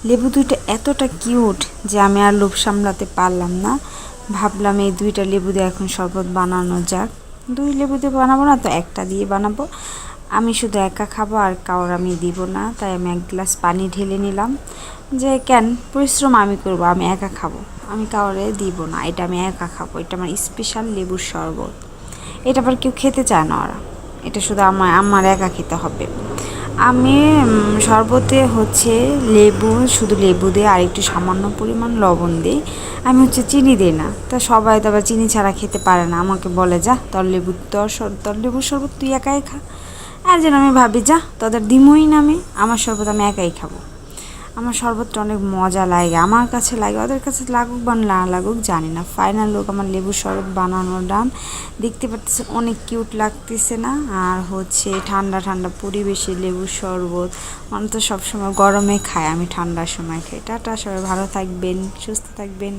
লেবু দুইটা এতটা কিউট যে আমি আর লোভ সামলাতে পারলাম না। ভাবলাম এই দুইটা লেবু দিয়ে এখন শরবত বানানো যাক। দুই লেবু দিয়ে বানাবো না তো একটা দিয়ে বানাবো। আমি শুধু একা খাবো আর কারোর আমি দিব না, তাই আমি এক গ্লাস পানি ঢেলে নিলাম। যে কেন পরিশ্রম আমি করব, আমি একা খাবো, আমি কাউরে দিব না, এটা আমি একা খাবো, এটা আমার স্পেশাল লেবুর শরবত। এটা আবার কেউ খেতে চায় না ওরা, এটা শুধু আমার একা খেতে হবে। আমি শরবতে হচ্ছে লেবু, শুধু লেবু দিয়ে আর একটু সামান্য পরিমাণ লবণ দিই। আমি হচ্ছে চিনি দিই না, তা সবাই তো আবার চিনি ছাড়া খেতে পারে না, আমাকে বলে যা তোর লেবুর শরবত তুই একাই খা। আর যেন আমি ভাবি যা তোদের দিমই না, আমার শরবত আমি একাই খাবো। আমার শরবতটা অনেক মজা লাগে, আমার কাছে লাগে, ওদের কাছে লাগুক বা না লাগুক জানি না। ফাইনাল লোক আমার লেবুর শরবত বানানোর ডান। দেখতে পাচ্ছেন অনেক কিউট লাগতেছে না? আর হচ্ছে ঠান্ডা ঠান্ডা পরিবেশে লেবুর শরবত মানে তো সবসময় গরমে খায়, আমি ঠান্ডার সময় খাই। টাটা, সবাই ভালো থাকবেন, সুস্থ থাকবেন।